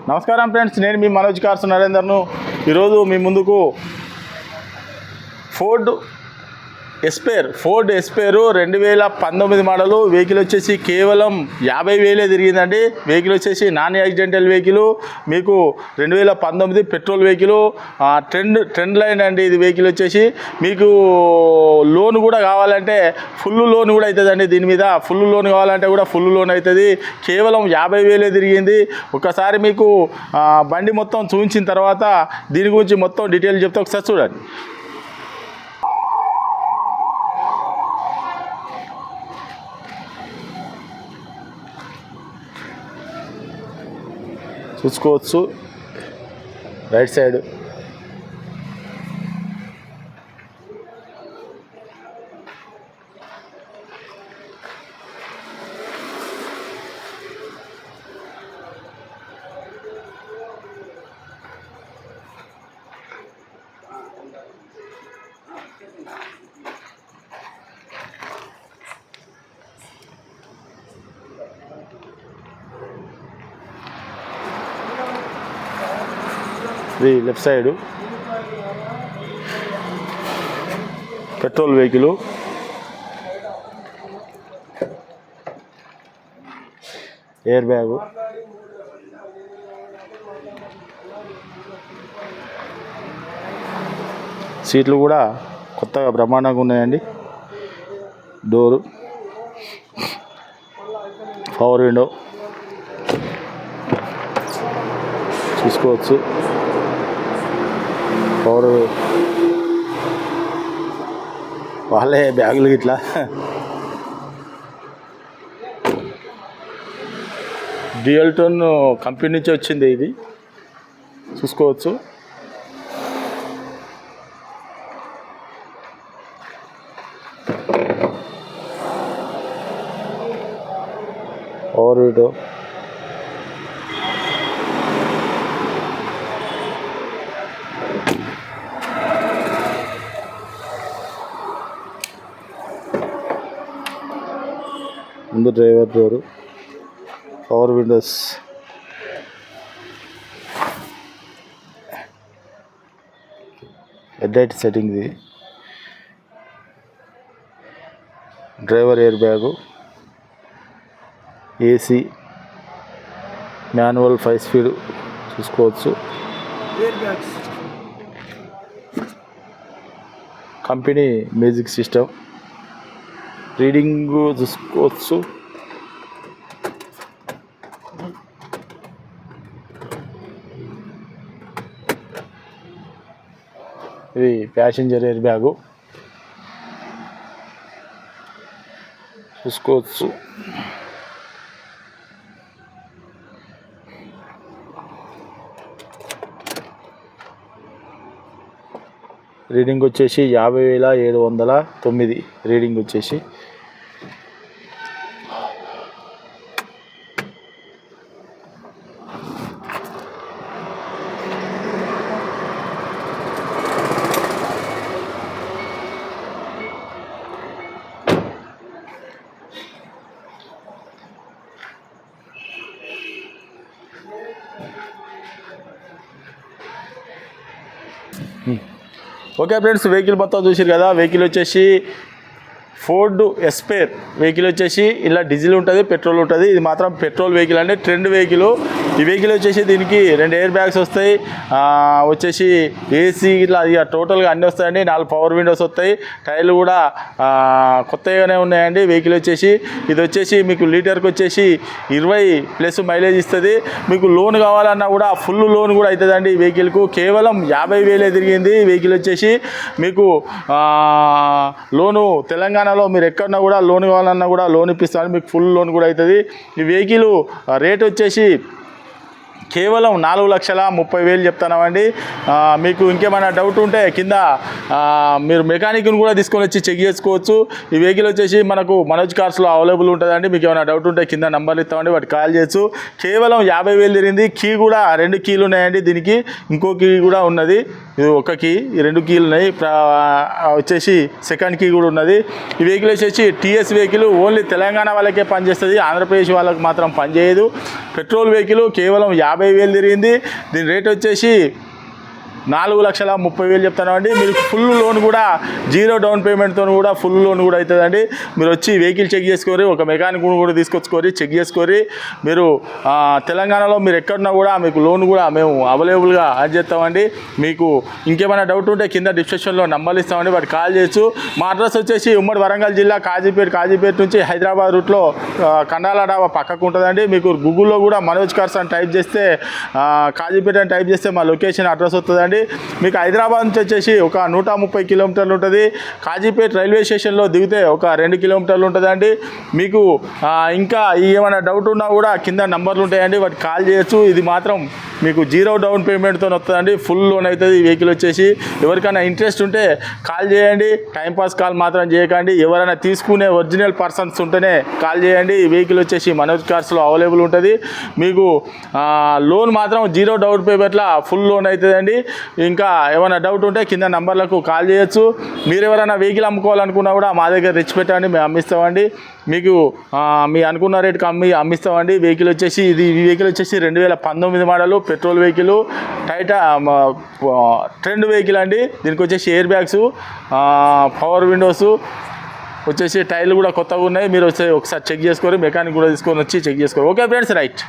నమస్కారం ఫ్రెండ్స్, నేను మీ మనోజ్ కార్స్ నరేందర్ను. ఈరోజు మీ ముందుకు ఫోర్డ్ ఎస్పేర్ 2019 మోడలు వెహికల్ వచ్చేసి కేవలం 50,000 తిరిగిందండి. వెహికల్ వచ్చేసి నాన్ యాక్సిడెంటల్ వెహికల్, మీకు 2019 పెట్రోల్ వెహికల్, ట్రెండ్ లైన్ అండి. ఇది వెహికల్ వచ్చేసి మీకు లోన్ కూడా కావాలంటే ఫుల్ లోన్ కూడా అవుతుందండి. దీని మీద ఫుల్ లోన్ కావాలంటే కూడా ఫుల్ లోన్ అవుతుంది. కేవలం 50,000 తిరిగింది. ఒకసారి మీకు బండి మొత్తం చూపించిన తర్వాత దీని గురించి మొత్తం డీటెయిల్ చెప్తే ఒకసారి చూడండి. చూసుకోవచ్చు రైట్ సైడ్ ఇది left side petrol vehicle, air bag, సీట్లు కూడా కొత్తగా బ్రహ్మాండంగా ఉన్నాయండి. డోరు, పవర్ విండో చూసుకోవచ్చు. పవర్ వాళ్ళే బ్యాగులు ఇట్లా డ్యూయల్టోన్ కంపెనీ నుంచి వచ్చింది. ఇది చూసుకోవచ్చు. పవర్ విండో, ముందు driver door, power windows, headlight setting, ఇది driver air bag, AC, manual 5 speed చూసుకోవచ్చు. కంపెనీ మ్యూజిక్ సిస్టమ్, రీడింగ్ చూసుకోవచ్చు. ఇది ప్యాసింజర్ ఎయిర్ బ్యాగు చూసుకోవచ్చు. రీడింగ్ వచ్చేసి 50,709 రీడింగ్ వచ్చేసి. ఓకే ఫ్రెండ్స్, వెహికల్ మొత్తం చూసారు కదా. వెహికల్ వచ్చేసి ఫోర్డ్ ఎస్పేర్ వెహికల్ వచ్చేసి ఇలా డీజిల్ ఉంటుంది, పెట్రోల్ ఉంటుంది. ఇది మాత్రం పెట్రోల్ వెహికల్ అంటే ట్రెండ్ వెహికల్. ఈ వెహికల్ వచ్చేసి దీనికి 2 ఎయిర్ బ్యాగ్స్ వస్తాయి, వచ్చేసి ఏసీ ఇట్లా ఇక టోటల్గా అన్నీ వస్తాయండి. 4 పవర్ విండోస్ వస్తాయి. టైర్లు కూడా కొత్తగానే ఉన్నాయండి. వెహికల్ వచ్చేసి ఇది వచ్చేసి మీకు లీటర్కి వచ్చేసి 20+ మైలేజ్ ఇస్తుంది. మీకు లోన్ కావాలన్నా కూడా ఫుల్ లోన్ కూడా అవుతుందండి. ఈ వెహికల్కు కేవలం 50,000 తిరిగింది. ఈ వెహికల్ వచ్చేసి మీకు లోను తెలంగాణలో మీరు ఎక్కడన్నా కూడా లోన్ కావాలన్నా కూడా లోన్ ఇప్పిస్తాను. మీకు ఫుల్ లోన్ కూడా అవుతుంది. ఈ వెహికల్ రేట్ వచ్చేసి కేవలం 4,30,000 చెప్తున్నామండి. మీకు ఇంకేమైనా డౌట్ ఉంటే కింద మీరు మెకానిక్ని కూడా తీసుకొని వచ్చి చెక్ చేసుకోవచ్చు. ఈ వెహికల్ వచ్చేసి మనకు మనోజ్ కార్స్లో అవైలబుల్ ఉంటుందండి. మీకు ఏమైనా డౌట్ ఉంటే కింద నెంబర్లు ఇస్తామండి, వాటికి కాల్ చేయొచ్చు. కేవలం 50,000 తిరిగింది. కీ కూడా 2 కీలు ఉన్నాయండి. దీనికి ఇంకో కీ కూడా ఉన్నది. ఇది ఒక కీ, ఈ 2 కీలు ఉన్నాయి. వచ్చేసి సెకండ్ కీ కూడా ఉన్నది. ఈ వెహికల్ వచ్చేసి టీఎస్ వెహికల్, ఓన్లీ తెలంగాణ వాళ్ళకే పనిచేస్తుంది, ఆంధ్రప్రదేశ్ వాళ్ళకి మాత్రం పనిచేయదు. పెట్రోల్ వెహికల్ కేవలం 50,000 తిరిగింది. దీని రేట్ వచ్చేసి 4,30,000 చెప్తానండి. మీరు ఫుల్ లోన్ కూడా 0 డౌన్ పేమెంట్తో కూడా ఫుల్ లోన్ కూడా అవుతుందండి. మీరు వచ్చి వెహికల్ చెక్ చేసుకోరి, ఒక మెకానిక్ కూడా తీసుకొచ్చుకోరి, చెక్ చేసుకోరి. మీరు తెలంగాణలో మీరు ఎక్కడున్నా కూడా మీకు లోన్ కూడా మేము అవైలబుల్గా యాడ్ చేస్తామండి. మీకు ఇంకేమైనా డౌట్ ఉంటే కింద డిస్క్రిప్షన్లో నంబర్లు ఇస్తామండి, వాటికి కాల్ చేయొచ్చు. మా అడ్రస్ వచ్చేసి ఉమ్మడి వరంగల్ జిల్లా కాజీపేట నుంచి హైదరాబాద్ రూట్లో కండాల డాబా పక్కకు ఉంటుందండి. మీకు గూగుల్లో కూడా మనోజ్ కార్స్ అని టైప్ చేస్తే కాజీపేట అని టైప్ చేస్తే మా లొకేషన్ అడ్రస్ వస్తుందండి. మీకు హైదరాబాద్ నుంచి వచ్చేసి ఒక 130 కిలోమీటర్లు ఉంటుంది. కాజీపేట రైల్వే స్టేషన్లో దిగితే ఒక 2 కిలోమీటర్లు ఉంటుందండి. మీకు ఇంకా ఏమైనా డౌట్ ఉన్నా కూడా కింద నంబర్లు ఉంటాయండి, వాటికి కాల్ చేయొచ్చు. ఇది మాత్రం మీకు 0 డౌన్ పేమెంట్తో వస్తుందండి, ఫుల్ లోన్ అవుతుంది ఈ వెహికల్ వచ్చేసి. ఎవరికైనా ఇంట్రెస్ట్ ఉంటే కాల్ చేయండి, టైంపాస్ కాల్ మాత్రం చేయకండి. ఎవరైనా తీసుకునే ఒరిజినల్ పర్సన్స్ ఉంటేనే కాల్ చేయండి. ఈ వెహికల్ వచ్చేసి మనోజ్ కార్స్లో అవైలబుల్ ఉంటుంది. మీకు లోన్ మాత్రం 0 డౌన్ పేమెంట్లో ఫుల్ లోన్ అవుతుందండి. ఇంకా ఏమైనా డౌట్ ఉంటే కింద నంబర్లకు కాల్ చేయొచ్చు. మీరు ఎవరైనా వెహికల్ అమ్ముకోవాలనుకున్నా కూడా మా దగ్గర రిచ్ పెట్టండి, మేము అమ్మిస్తామండి. మీకు మీ అనుకున్న రేటుకి అమ్మిస్తామండి. వెహికల్ వచ్చేసి ఈ వెహికల్ వచ్చేసి 2019 model petrol vehicle, trend vehicle అండి. దీనికి వచ్చేసి ఎయిర్ బ్యాగ్స్, పవర్ విండోస్ వచ్చేసి టైర్లు కూడా కొత్తగా ఉన్నాయి. మీరు వచ్చి ఒకసారి చెక్ చేసుకోరు, మెకానిక్ కూడా తీసుకొని వచ్చి చెక్ చేసుకోరు. Okay friends, right.